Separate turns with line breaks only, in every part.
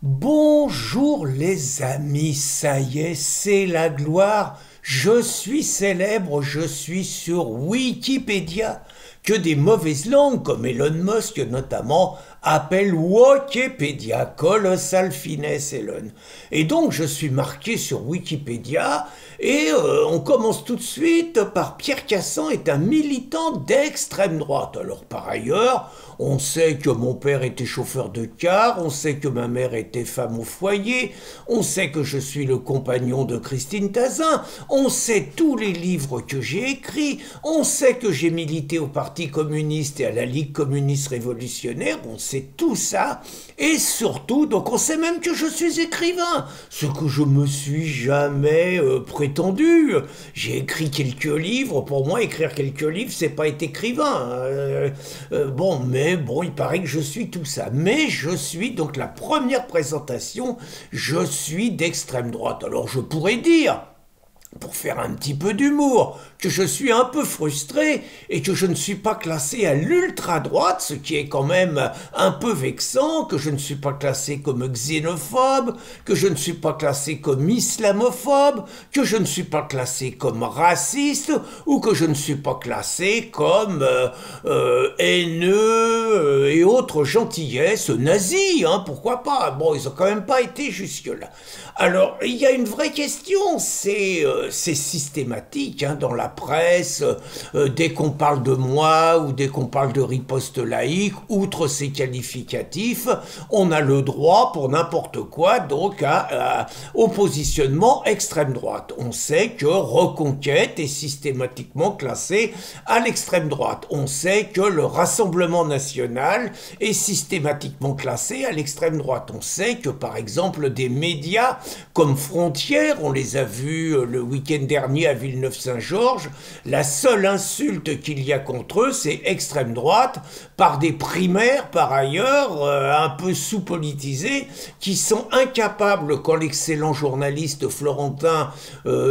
Bonjour les amis, ça y est, c'est la gloire. Je suis célèbre, je suis sur Wikipédia, que des mauvaises langues comme Elon Musk notamment appellent Wikipédia, colossal finesse Elon. Et donc je suis marqué sur Wikipédia et on commence tout de suite par Pierre Cassan est un militant d'extrême droite. Alors par ailleurs, on sait que mon père était chauffeur de car, on sait que ma mère était femme au foyer, on sait que je suis le compagnon de Christine Tazin, on sait tous les livres que j'ai écrits, on sait que j'ai milité au Parti communiste et à la Ligue communiste révolutionnaire, on sait tout ça, et surtout, donc on sait même que je suis écrivain, ce que je me suis jamais prétendu. J'ai écrit quelques livres, pour moi écrire quelques livres c'est pas être écrivain. Bon, mais bon, il paraît que je suis tout ça. Mais je suis, donc la première présentation, je suis d'extrême droite. Alors je pourrais dire, pour faire un petit peu d'humour, que je suis un peu frustré et que je ne suis pas classé à l'ultra-droite, ce qui est quand même un peu vexant, que je ne suis pas classé comme xénophobe, que je ne suis pas classé comme islamophobe, que je ne suis pas classé comme raciste, ou que je ne suis pas classé comme haineux et autres gentillesses nazis, hein, pourquoi pas. Bon, ils ont quand même pas été jusque-là. Alors, il y a une vraie question, c'est systématique hein, dans la presse, dès qu'on parle de moi ou dès qu'on parle de riposte laïque, outre ces qualificatifs, on a le droit pour n'importe quoi donc au positionnement extrême droite. On sait que Reconquête est systématiquement classée à l'extrême droite. On sait que le Rassemblement national est systématiquement classé à l'extrême droite. On sait que par exemple des médias comme Frontières, on les a vus le week-end dernier à Villeneuve-Saint-Georges, la seule insulte qu'il y a contre eux, c'est extrême droite, par des primaires par ailleurs, un peu sous-politisés, qui sont incapables, quand l'excellent journaliste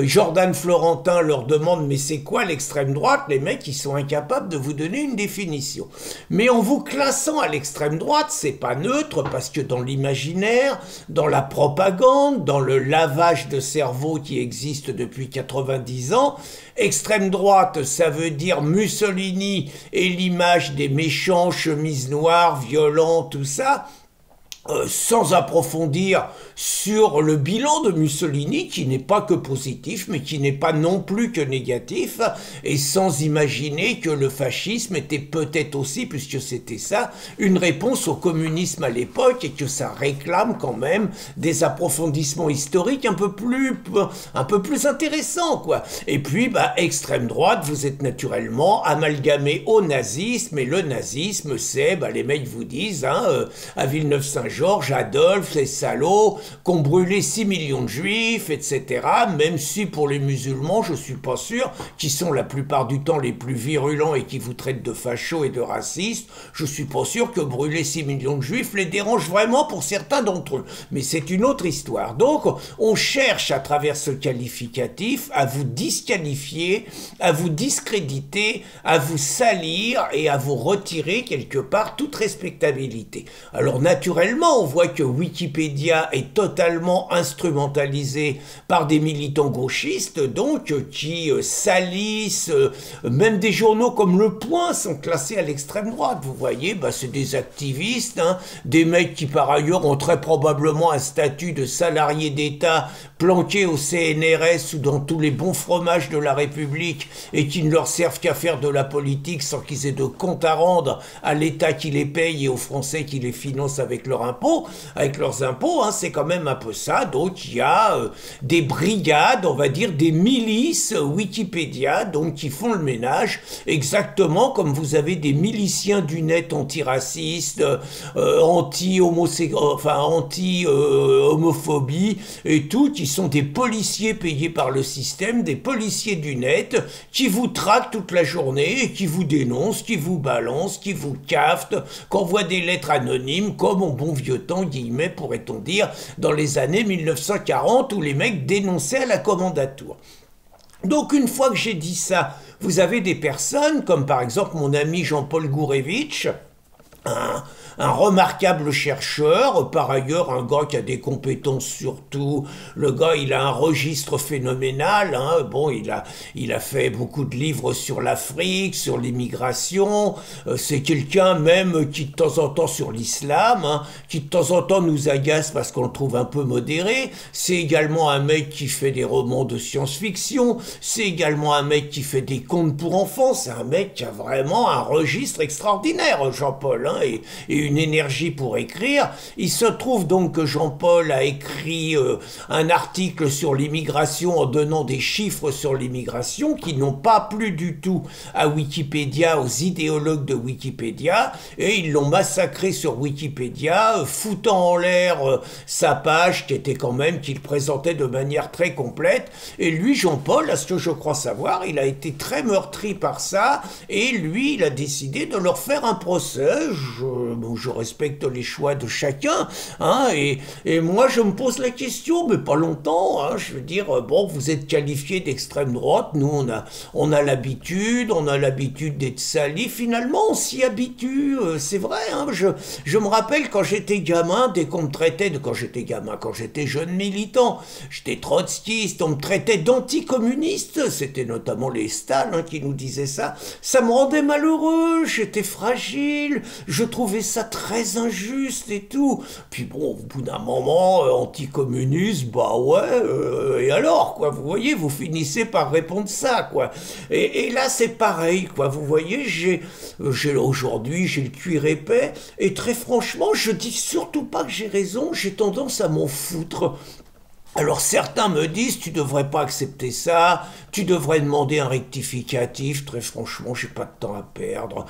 Jordan Florentin leur demande « mais c'est quoi l'extrême droite ?» Les mecs, ils sont incapables de vous donner une définition. Mais en vous classant à l'extrême droite, c'est pas neutre, parce que dans l'imaginaire, dans la propagande, dans le lavage de cerveau qui existe depuis 90 ans, extrême droite, ça veut dire Mussolini et l'image des méchants, chemises noires, violents, tout ça. Sans approfondir sur le bilan de Mussolini, qui n'est pas que positif, mais qui n'est pas non plus que négatif, et sans imaginer que le fascisme était peut-être aussi, puisque c'était ça, une réponse au communisme à l'époque, et que ça réclame quand même des approfondissements historiques un peu plus intéressants, quoi. Et puis, extrême droite, vous êtes naturellement amalgamé au nazisme, et le nazisme, c'est, les mecs vous disent, hein, à Villeneuve-Saint-Georges, Adolphe, les salauds, qu'on brûlait 6 millions de juifs, etc. Même si pour les musulmans, je suis pas sûr, qui sont la plupart du temps les plus virulents et qui vous traitent de fachos et de racistes, je suis pas sûr que brûler 6 millions de juifs les dérange vraiment pour certains d'entre eux. Mais c'est une autre histoire. Donc, on cherche à travers ce qualificatif à vous disqualifier, à vous discréditer, à vous salir et à vous retirer quelque part toute respectabilité. Alors naturellement, on voit que Wikipédia est totalement instrumentalisé par des militants gauchistes, donc qui salissent, même des journaux comme Le Point sont classés à l'extrême droite. Vous voyez, c'est des activistes, hein, des mecs qui par ailleurs ont très probablement un statut de salarié d'État planqué au CNRS ou dans tous les bons fromages de la République et qui ne leur servent qu'à faire de la politique sans qu'ils aient de compte à rendre à l'État qui les paye et aux Français qui les financent avec leurs impôts, hein, c'est quand même un peu ça. Donc il y a des brigades, on va dire des milices Wikipédia, donc qui font le ménage, exactement comme vous avez des miliciens du net antiracistes, anti-homophobie et tout, qui sont des policiers payés par le système, des policiers du net, qui vous traquent toute la journée et qui vous dénoncent, qui vous balancent, qui vous caftent, qu'envoient des lettres anonymes, comme au bon vieux temps, guillemets, pourrait-on dire, dans les années 1940, où les mecs dénonçaient à la commandature. Donc une fois que j'ai dit ça, vous avez des personnes, comme par exemple mon ami Jean-Paul Gourevitch, un remarquable chercheur, par ailleurs un gars qui a des compétences surtout. Le gars, il a un registre phénoménal, hein. Bon, il a fait beaucoup de livres sur l'Afrique, sur l'immigration. C'est quelqu'un même qui de temps en temps sur l'islam, hein, qui de temps en temps nous agace parce qu'on le trouve un peu modéré. C'est également un mec qui fait des romans de science-fiction. C'est également un mec qui fait des contes pour enfants. C'est un mec qui a vraiment un registre extraordinaire, Jean-Paul, hein, et une énergie pour écrire. Il se trouve donc que Jean-Paul a écrit un article sur l'immigration en donnant des chiffres sur l'immigration qui n'ont pas plu du tout à Wikipédia, aux idéologues de Wikipédia, et ils l'ont massacré sur Wikipédia, foutant en l'air sa page qui était quand même, qu'il présentait de manière très complète. Et lui, Jean-Paul, à ce que je crois savoir, il a été très meurtri par ça, et lui, il a décidé de leur faire un procès. Je respecte les choix de chacun, hein, et moi, je me pose la question, mais pas longtemps, hein, je veux dire, bon, vous êtes qualifié d'extrême droite, nous, on a l'habitude d'être sali, finalement, on s'y habitue, c'est vrai, hein, je me rappelle quand j'étais gamin, dès qu'on me traitait quand j'étais jeune militant, j'étais trotskiste, on me traitait d'anticommuniste, c'était notamment les Stal, hein, qui nous disaient ça me rendait malheureux, j'étais fragile, je trouvais ça très injuste et tout. Puis bon, au bout d'un moment, anticommuniste, bah ouais, et alors, quoi, vous voyez, vous finissez par répondre ça, quoi. Et là, c'est pareil, quoi, vous voyez, aujourd'hui, j'ai le cuir épais, et très franchement, je dis surtout pas que j'ai raison, j'ai tendance à m'en foutre. Alors certains me disent, tu devrais pas accepter ça, tu devrais demander un rectificatif, très franchement, j'ai pas de temps à perdre.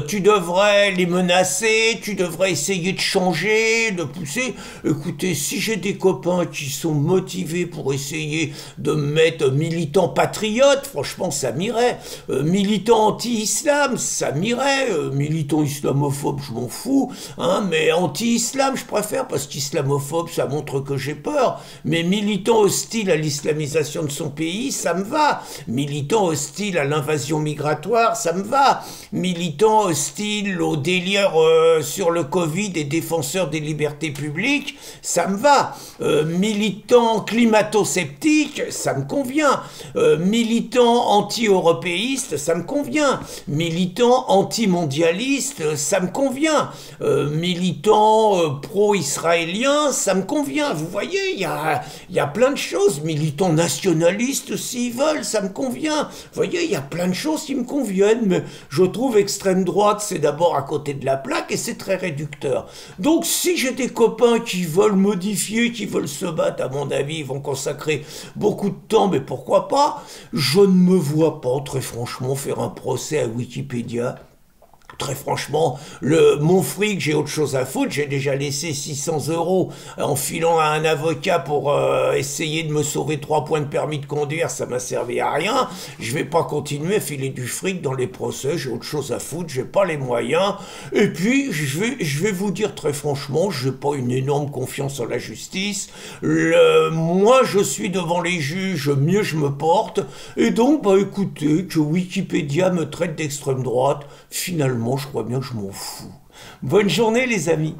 Tu devrais les menacer, tu devrais essayer de changer, de pousser. Écoutez, si j'ai des copains qui sont motivés pour essayer de me mettre militant patriote, franchement, ça m'irait. Militant anti-islam, ça m'irait. Militant islamophobe, je m'en fous. Hein, mais anti-islam, je préfère, parce qu'islamophobe, ça montre que j'ai peur. Mais militant hostile à l'islamisation de son pays, ça me va. Militant hostile à l'invasion migratoire, ça me va. Militant hostile au délire sur le Covid et défenseur des libertés publiques, ça me va. Militant climato-sceptique, ça me convient. Militant anti-européiste, ça me convient. Militant anti-mondialiste, ça me convient. Militant pro-israélien, ça me convient. Vous voyez, il y a plein de choses. Militants nationalistes, s'ils veulent, ça me convient. Vous voyez, il y a plein de choses qui me conviennent, mais je trouve extrême droite, c'est d'abord à côté de la plaque et c'est très réducteur. Donc, si j'ai des copains qui veulent modifier, qui veulent se battre, à mon avis, ils vont consacrer beaucoup de temps, mais pourquoi pas? Je ne me vois pas, très franchement, faire un procès à Wikipédia. Très franchement, mon fric, j'ai autre chose à foutre. J'ai déjà laissé 600 € en filant à un avocat pour essayer de me sauver 3 points de permis de conduire. Ça m'a servi à rien. Je vais pas continuer à filer du fric dans les procès. J'ai autre chose à foutre. J'ai pas les moyens. Et puis, je vais vous dire très franchement, j'ai pas une énorme confiance en la justice. Moi, je suis devant les juges, mieux je me porte. Et donc, bah écoutez, que Wikipédia me traite d'extrême droite, finalement, je crois bien que je m'en fous. Bonne journée les amis.